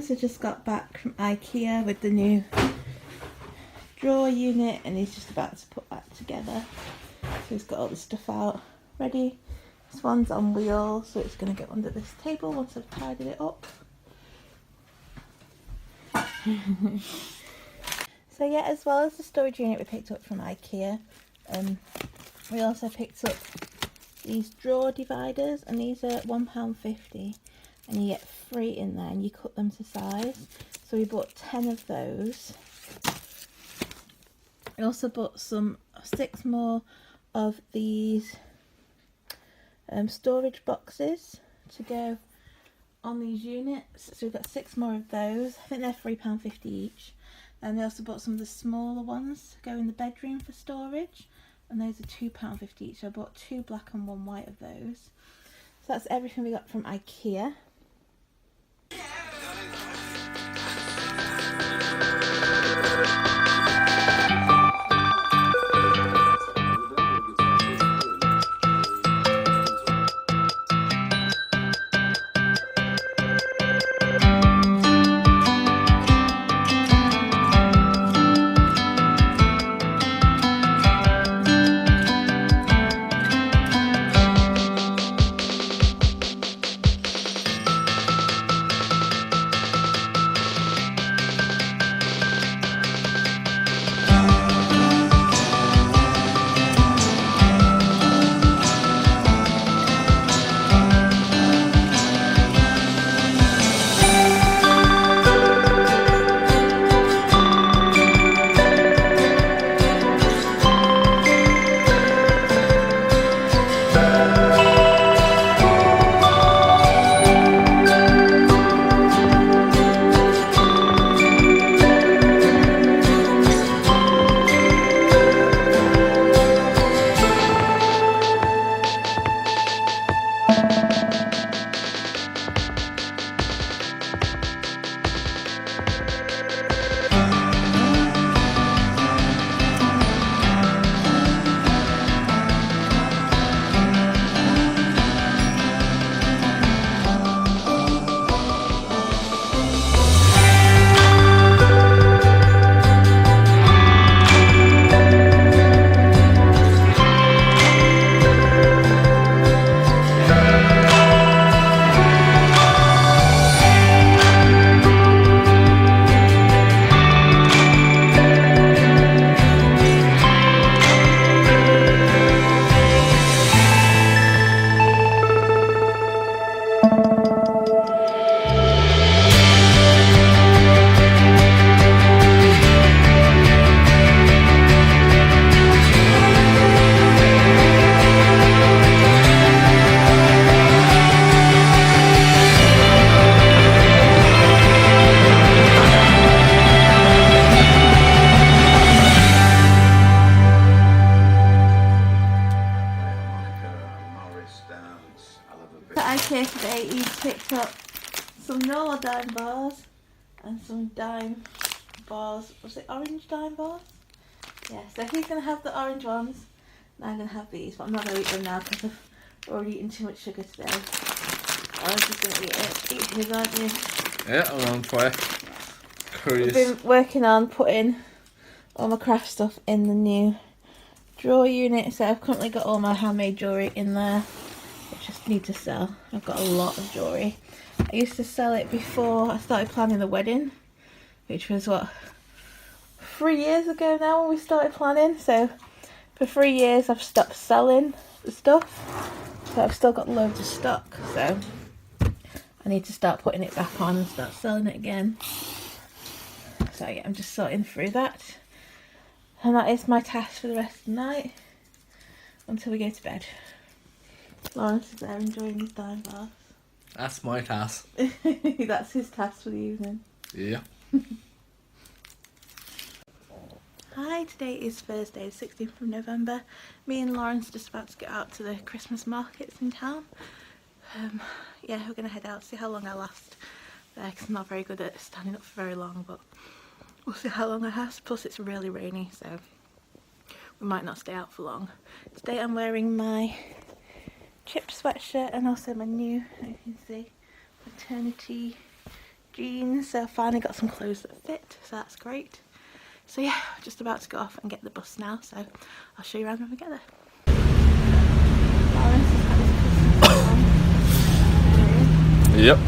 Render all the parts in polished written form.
Lawrence has just got back from Ikea with the new drawer unit and he's just about to put that together. So he's got all the stuff out ready. This one's on wheels, so it's going to go under this table once I've tidied it up. So yeah, as well as the storage unit we picked up from Ikea, we also picked up these drawer dividers, and these are £1.50 and you get 3 in there and you cut them to size. So we bought 10 of those. We also bought 6 more of these storage boxes to go on these units. So we've got 6 more of those. I think they're £3.50 each. And we also bought some of the smaller ones to go in the bedroom for storage, and those are £2.50 each. So I bought 2 black and 1 white of those. So that's everything we got from Ikea. Ikea today, he's picked up some normal dime bars and some dime bars. Was it orange dime bars? Yeah, so he's going to have the orange ones and I'm going to have these, but I'm not going to eat them now because I've already eaten too much sugar today. I was just going to eat his, aren't you? Yeah, I'm on fire. Curious. I've been working on putting all my craft stuff in the new drawer unit, so I've currently got all my handmade jewellery in there. I just need to sell. I've got a lot of jewellery. I used to sell it before I started planning the wedding, which was what, 3 years ago now when we started planning. So for 3 years I've stopped selling the stuff, but I've still got loads of stock, so I need to start putting it back on and start selling it again. So yeah, I'm just sorting through that, and that is my task for the rest of the night until we go to bed. Lawrence is there enjoying his dime bars. That's my task. That's his task for the evening. Yeah. Hi, today is Thursday, the 16th of November. Me and Lawrence are just about to get out to the Christmas markets in town. Yeah, we're going to head out, see how long I last there, because I'm not very good at standing up for very long, but we'll see how long I last. Plus it's really rainy, so we might not stay out for long. Today I'm wearing my chip sweatshirt and also my new, as you can see, maternity jeans, so I finally got some clothes that fit, so that's great. So yeah, just about to go off and get the bus now, so I'll show you around when we get there. Lawrence has had his Christmas Yep.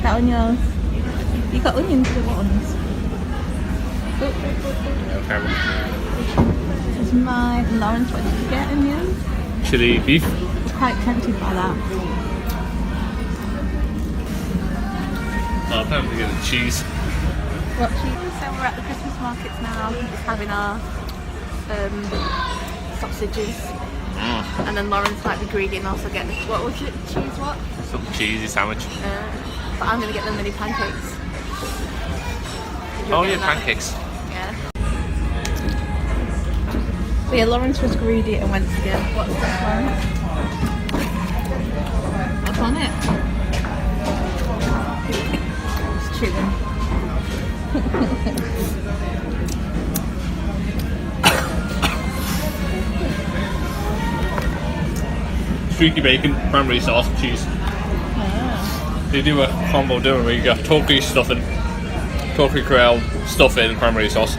That one yours. You got onions for what ones? This is my Lawrence. What did you get? Onions? Chili beef. I'm quite tempted by that. Oh, I'm going to get the cheese. What cheese? So we're at the Christmas markets now, just having our sausages. And then Lawrence might be greedy and also get the, what was it? Cheese what? Some cheesy sandwich. But I'm going to get the mini pancakes. Oh yeah, pancakes. Yeah. So yeah, Lawrence was greedy and went to get, what's this one? What's on it? It's chewing. Streaky bacon, cranberry sauce, and cheese. They do a combo dinner where you got turkey stuffing, turkey corral stuffing, and cranberry sauce.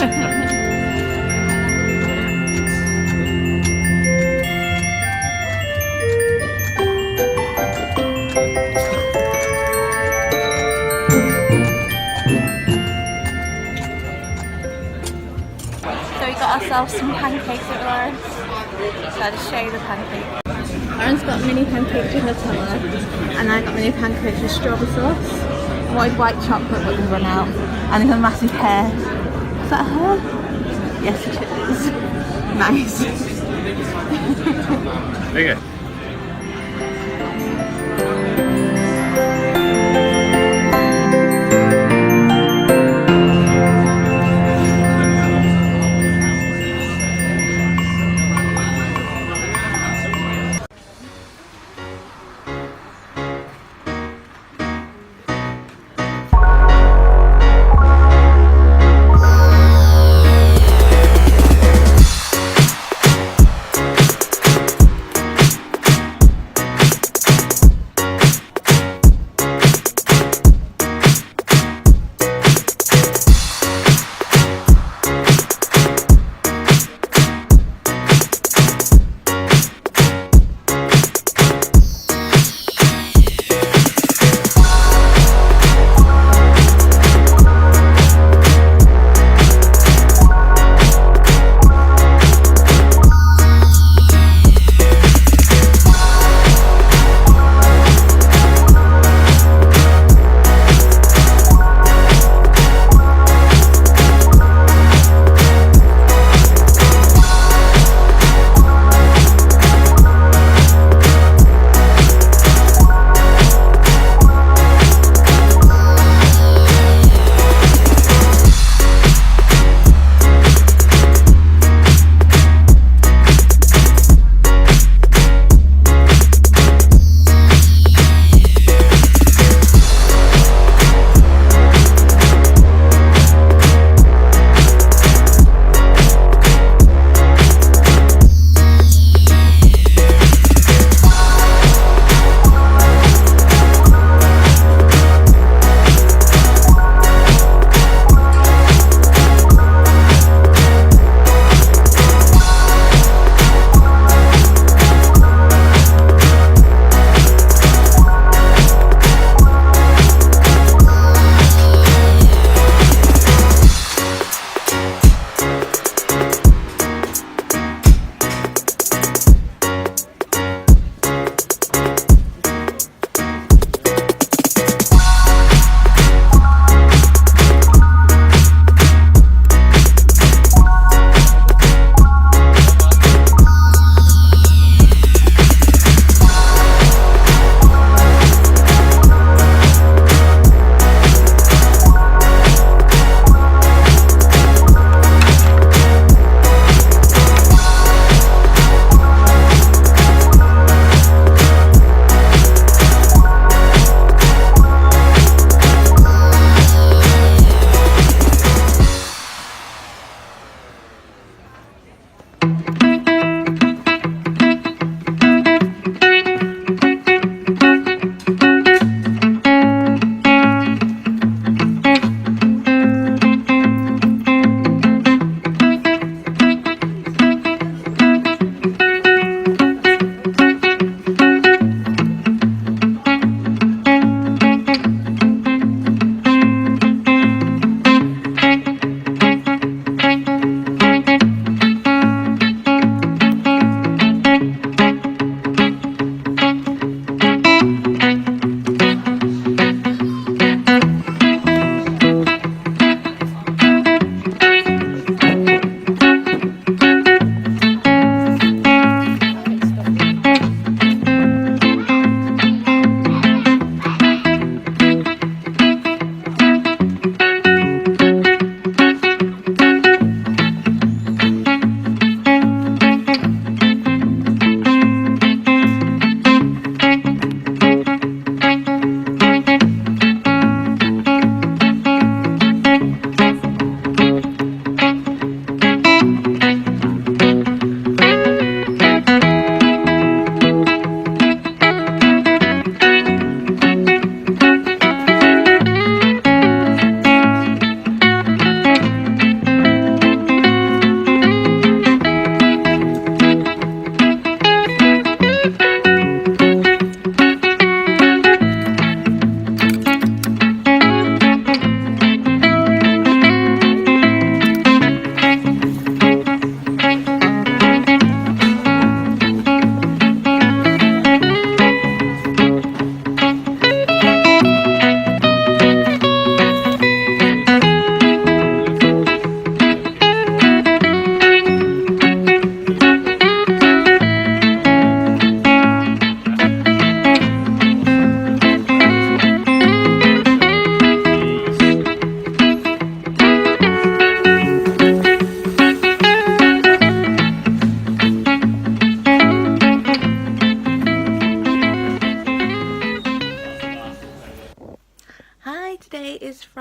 So we got ourselves some pancakes at Lauren. So I'll just show you the pancakes. Lauren's got mini pancakes with Nutella, and I got mini pancakes with strawberry sauce. I wanted white chocolate but we run out. And there's a massive hair. Is that her? Yes it is. Nice. There you go.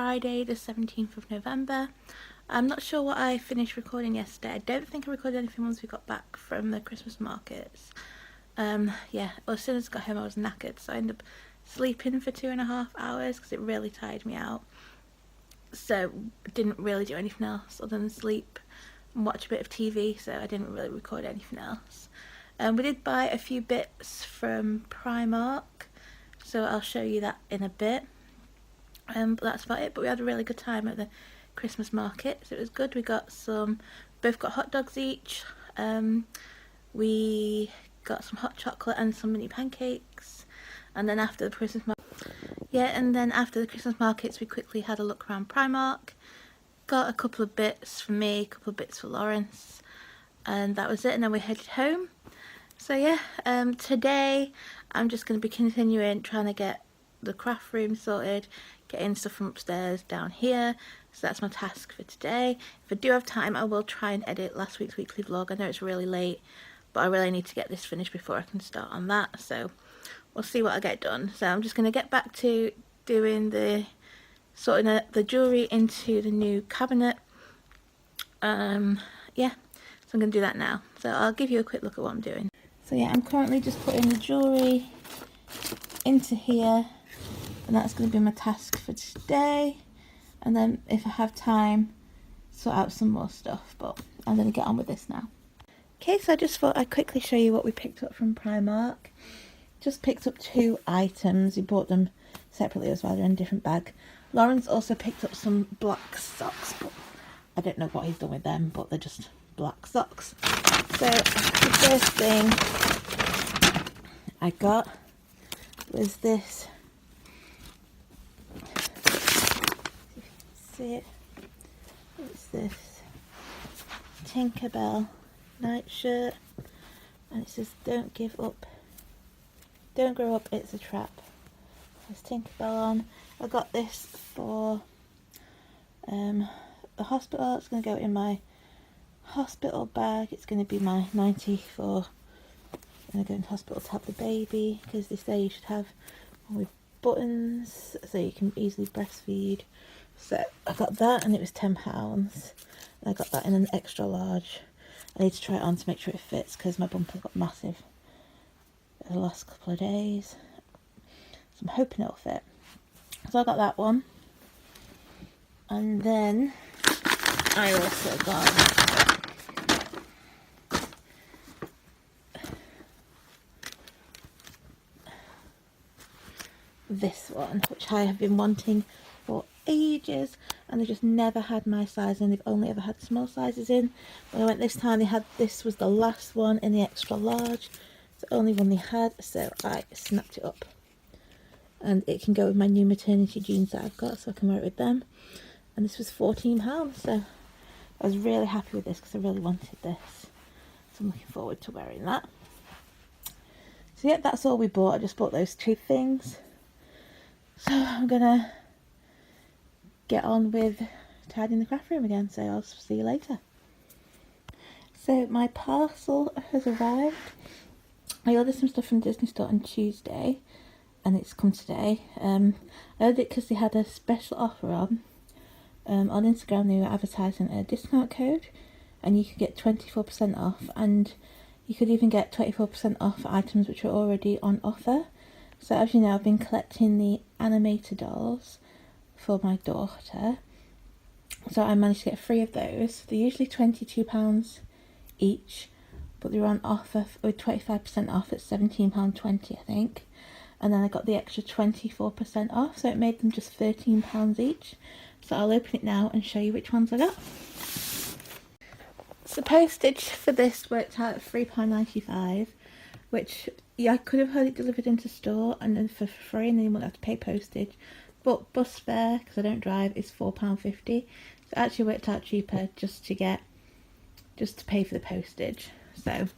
Friday the 17th of November. I'm not sure what I finished recording yesterday. I don't think I recorded anything once we got back from the Christmas markets. Yeah, well, as soon as I got home I was knackered, so I ended up sleeping for 2.5 hours because it really tired me out. So I didn't really do anything else other than sleep and watch a bit of TV, so I didn't really record anything else. We did buy a few bits from Primark, so I'll show you that in a bit. But that's about it. But we had a really good time at the Christmas market, so it was good. We got both got hot dogs each. We got some hot chocolate and some mini pancakes. And then after the Christmas markets, we quickly had a look around Primark. Got a couple of bits for me, a couple of bits for Lawrence, and that was it. And then we headed home. So yeah, today I'm just going to be continuing trying to get the craft room sorted, getting stuff from upstairs down here. So that's my task for today. If I do have time, I will try and edit last week's weekly vlog. I know it's really late, but I really need to get this finished before I can start on that. So we'll see what I get done. So I'm just going to get back to doing sorting the jewellery into the new cabinet. Yeah, so I'm going to do that now. So I'll give you a quick look at what I'm doing. So yeah, I'm currently just putting the jewellery into here, and that's going to be my task for today. And then if I have time, sort out some more stuff, but I'm going to get on with this now. Okay, so I just thought I'd quickly show you what we picked up from Primark. Just picked up 2 items. We bought them separately as well, they're in a different bag. Lawrence also picked up some black socks, but I don't know what he's done with them, but they're just black socks. So the first thing I got was this. See it? It's this Tinkerbell nightshirt, and it says "Don't give up, don't grow up, it's a trap." There's Tinkerbell on. I got this for the hospital. It's going to go in my hospital bag. It's going to be my 90 for when I go into hospital to have the baby, because they say you should have one with buttons so you can easily breastfeed. So I got that, and it was £10. And I got that in an extra large. I need to try it on to make sure it fits, because my bumper got massive the last couple of days. So I'm hoping it'll fit. So I got that one. And then I also got this one, which I have been wanting for ages, and they just never had my size, and they've only ever had small sizes in. When I went this time, this was the last one in the extra large. It's the only one they had, so I snapped it up. And it can go with my new maternity jeans that I've got, so I can wear it with them. And this was £14, so I was really happy with this because I really wanted this. So I'm looking forward to wearing that. So yeah, that's all we bought. I just bought those 2 things. So I'm gonna get on with tidying the craft room again, so I'll see you later. So my parcel has arrived. I ordered some stuff from Disney Store on Tuesday, and it's come today. I ordered it because they had a special offer on Instagram. They were advertising a discount code, and you could get 24% off, and you could even get 24% off items which are already on offer. So as you know, I've been collecting the animator dolls for my daughter, so I managed to get 3 of those. They're usually £22 each, but they were on offer with 25% off at £17.20, I think. And then I got the extra 24% off, so it made them just £13 each. So I'll open it now and show you which ones I got. The postage for this worked out at £3.95, which, yeah, I could have had it delivered into store and then for free, and then you wouldn't have to pay postage. But bus fare, because I don't drive, is £4.50. So it actually worked out cheaper just to pay for the postage. So let's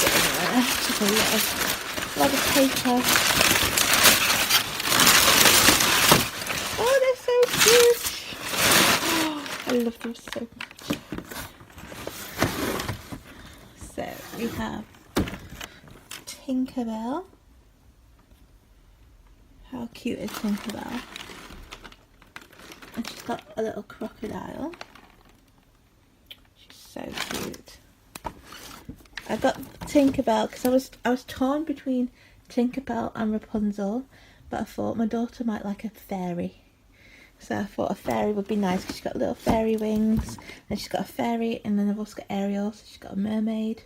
get in there. Just a lot of paper. Oh, they're so cute! Oh, I love them so much. So we have Tinkerbell. How cute is Tinkerbell? And she's got a little crocodile. She's so cute. I got Tinkerbell because I was torn between Tinkerbell and Rapunzel, but I thought my daughter might like a fairy. So I thought a fairy would be nice because she's got little fairy wings, and she's got a fairy, and then I've also got Ariel, so she's got a mermaid.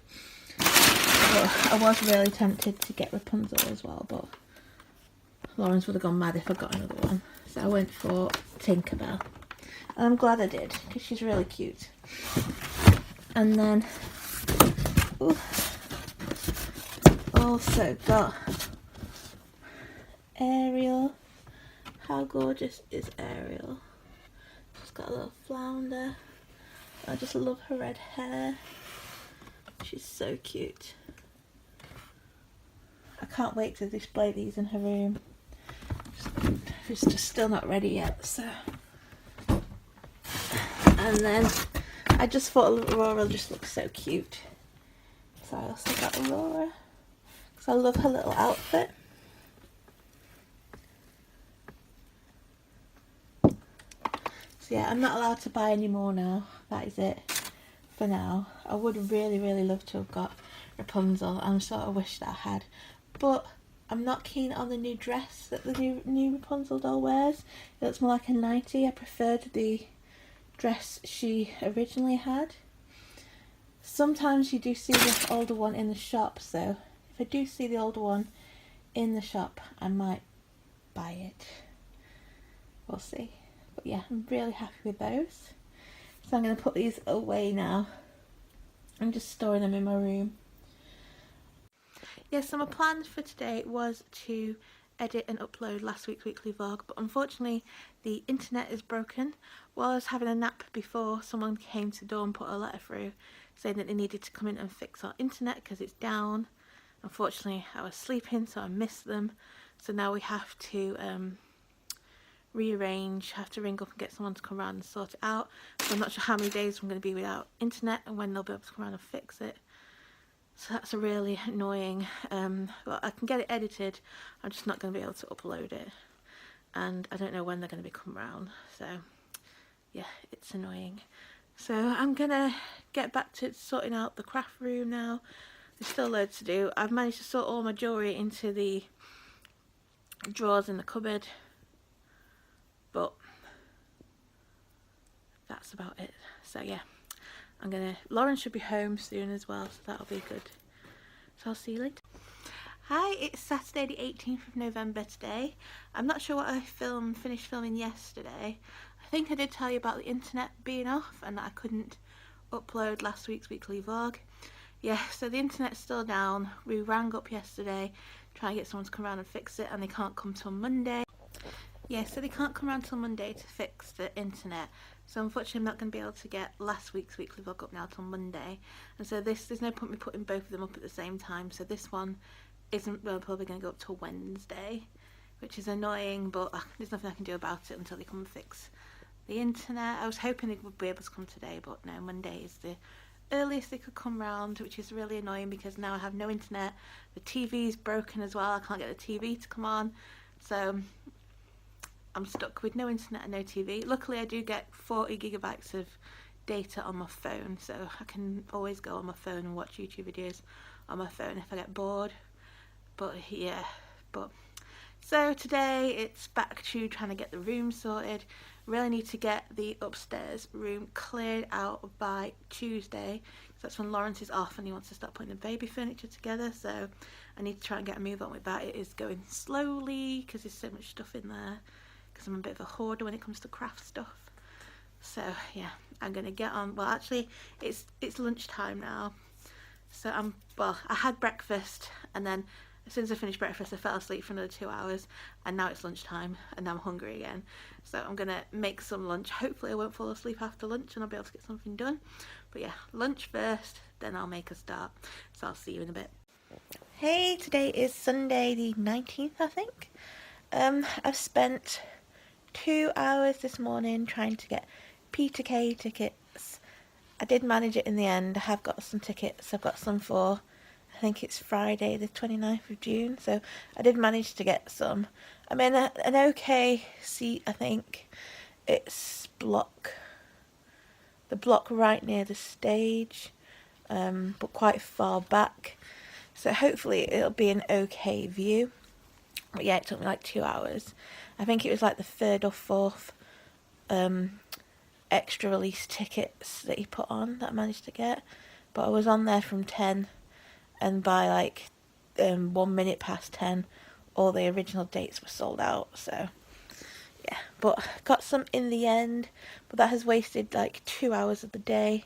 But I was really tempted to get Rapunzel as well, but Lawrence would have gone mad if I got another one. So I went for Tinkerbell. And I'm glad I did, because she's really cute. And then, ooh, also got Ariel. How gorgeous is Ariel? She's got a little flounder. I just love her red hair. She's so cute. I can't wait to display these in her room. It's just still not ready yet, so. And then I just thought Aurora just looks so cute. So I also got Aurora because I love her little outfit. So yeah, I'm not allowed to buy any more now. That is it for now. I would really, really love to have got Rapunzel. I'm sort of wish that I had. But I'm not keen on the new dress that the new Rapunzel doll wears. It looks more like a nightie. I preferred the dress she originally had. Sometimes you do see the older one in the shop, so if I do see the older one in the shop, I might buy it. We'll see. But yeah, I'm really happy with those. So I'm going to put these away now. I'm just storing them in my room. Yeah, so my plan for today was to edit and upload last week's weekly vlog, but unfortunately the internet is broken. While I was having a nap before, someone came to the door and put a letter through saying that they needed to come in and fix our internet because it's down. Unfortunately I was sleeping, so I missed them. So now we have to rearrange, have to ring up and get someone to come around and sort it out. So I'm not sure how many days I'm going to be without internet and when they'll be able to come around and fix it. So that's a really annoying, well, I can get it edited, I'm just not going to be able to upload it. And I don't know when they're going to be come round, so yeah, it's annoying. So I'm going to get back to sorting out the craft room now. There's still loads to do. I've managed to sort all my jewellery into the drawers in the cupboard, but that's about it. So yeah. Lauren should be home soon as well, so that'll be good. So I'll see you later. Hi, it's Saturday the 18th of November today. I'm not sure what I finished filming yesterday. I think I did tell you about the internet being off and that I couldn't upload last week's weekly vlog. Yeah, so the internet's still down. We rang up yesterday trying to get someone to come around and fix it, and they can't come till Monday. Yeah, so they can't come around till Monday to fix the internet. So unfortunately I'm not going to be able to get last week's weekly vlog up now till Monday. And so there's no point me putting both of them up at the same time. So this one isn't probably going to go up till Wednesday, which is annoying, but there's nothing I can do about it until they come and fix the internet. I was hoping they would be able to come today, but no, Monday is the earliest they could come round, which is really annoying because now I have no internet. The TV's broken as well. I can't get the TV to come on. So I'm stuck with no internet and no TV. Luckily I do get 40 gigabytes of data on my phone, so I can always go on my phone and watch YouTube videos on my phone if I get bored. But yeah, so today it's back to trying to get the room sorted. Really need to get the upstairs room cleared out by Tuesday, because that's when Lawrence is off and he wants to start putting the baby furniture together. So I need to try and get a move on with that. It is going slowly because there's so much stuff in there, because I'm a bit of a hoarder when it comes to craft stuff. So yeah, I'm gonna get on. Well, actually it's lunchtime now, so I had breakfast, and then as soon as I finished breakfast I fell asleep for another 2 hours, and now it's lunchtime and now I'm hungry again. So I'm gonna make some lunch. Hopefully I won't fall asleep after lunch and I'll be able to get something done. But yeah, lunch first, then I'll make a start. So I'll see you in a bit. Hey, today is Sunday the 19th, I think. I've spent 2 hours this morning trying to get P2K tickets. I did manage it in the end. I have got some tickets. I've got some for, I think it's Friday the 29th of June, so I did manage to get some. I'm in an okay seat, I think. it's the block right near the stage, but quite far back. So hopefully it'll be an okay view. But yeah, it took me like 2 hours. I think it was like the third or fourth extra release tickets that he put on that I managed to get. But I was on there from 10, and by like 1 minute past 10, all the original dates were sold out. So yeah, but got some in the end. But that has wasted like 2 hours of the day,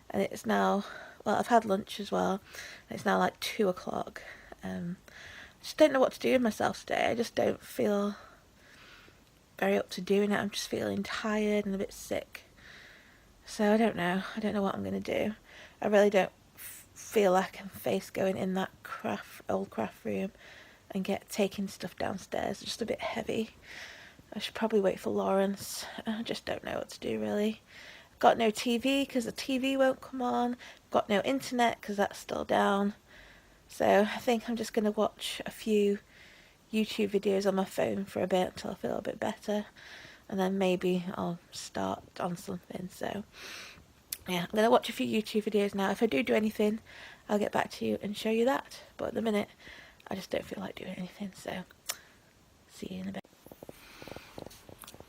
and it's now, well, I've had lunch as well, and it's now like 2 o'clock. Just don't know what to do with myself today. I just don't feel very up to doing it. I'm just feeling tired and a bit sick. So I don't know what I'm going to do. I really don't feel like I can face going in that old craft room and taking stuff downstairs. It's just a bit heavy. I should probably wait for Lawrence. I just don't know what to do really. Got no TV because the TV won't come on. Got no internet because that's still down. So I think I'm just going to watch a few YouTube videos on my phone for a bit until I feel a bit better, and then maybe I'll start on something. So yeah, I'm going to watch a few YouTube videos now. If I do anything, I'll get back to you and show you that. But at the minute, I just don't feel like doing anything. So see you in a bit.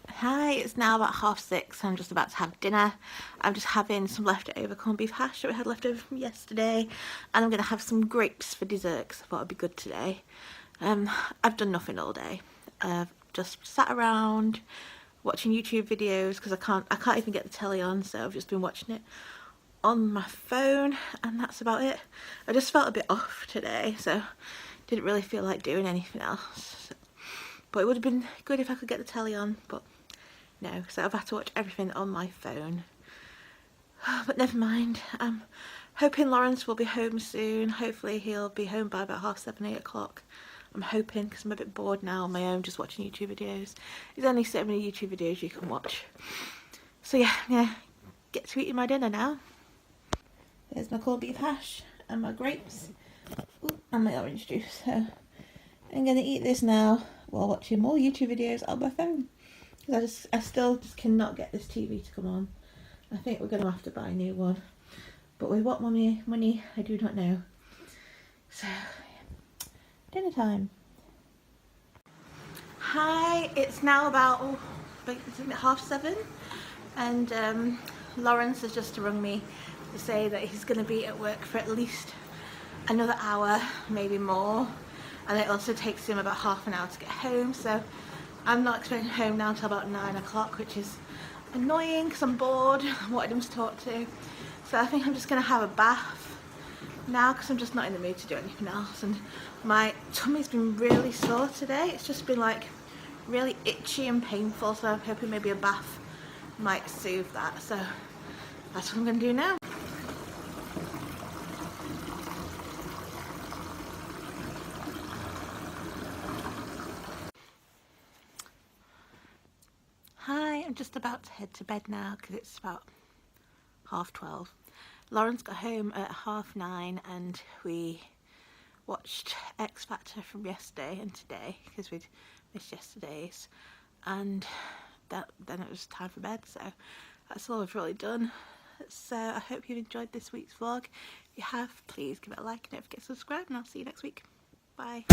Hi, it's now about 6:30. I'm just about to have dinner. I'm just having some leftover corned beef hash that we had left over from yesterday, and I'm going to have some grapes for dessert because I thought it'd be good today. I've done nothing all day. I've just sat around watching YouTube videos because I can't even get the telly on, so I've just been watching it on my phone, and that's about it. I just felt a bit off today, so didn't really feel like doing anything else. But it would have been good if I could get the telly on, but no, so I've had to watch everything on my phone. But never mind. I'm hoping Lawrence will be home soon. Hopefully he'll be home by about 7:30, 8 o'clock. I'm hoping, because I'm a bit bored now on my own just watching YouTube videos. There's only so many YouTube videos you can watch. So yeah, I'm gonna get to eating my dinner now. There's my corned beef hash and my grapes. Ooh, and my orange juice. So I'm gonna eat this now while watching more YouTube videos on my phone. Because I still just cannot get this TV to come on. I think we're going to have to buy a new one. But with what money, I do not know. So, yeah. Dinner time. Hi, it's now about, is it 7:30? And Lawrence has just rung me to say that he's going to be at work for at least another hour, maybe more. And it also takes him about half an hour to get home. So I'm not expecting home now until about 9 o'clock, which is annoying because I'm bored. I wanted him to talk to. So I think I'm just going to have a bath now because I'm just not in the mood to do anything else. And my tummy's been really sore today. It's just been like really itchy and painful. So I'm hoping maybe a bath might soothe that. So that's what I'm going to do now. Hi, I'm just about to head to bed now because it's about 12:30. Lawrence got home at 9:30 and we watched X Factor from yesterday and today because we'd missed yesterday's, and then it was time for bed, so that's all I've really done. So I hope you've enjoyed this week's vlog. If you have, please give it a like and don't forget to subscribe, and I'll see you next week. Bye.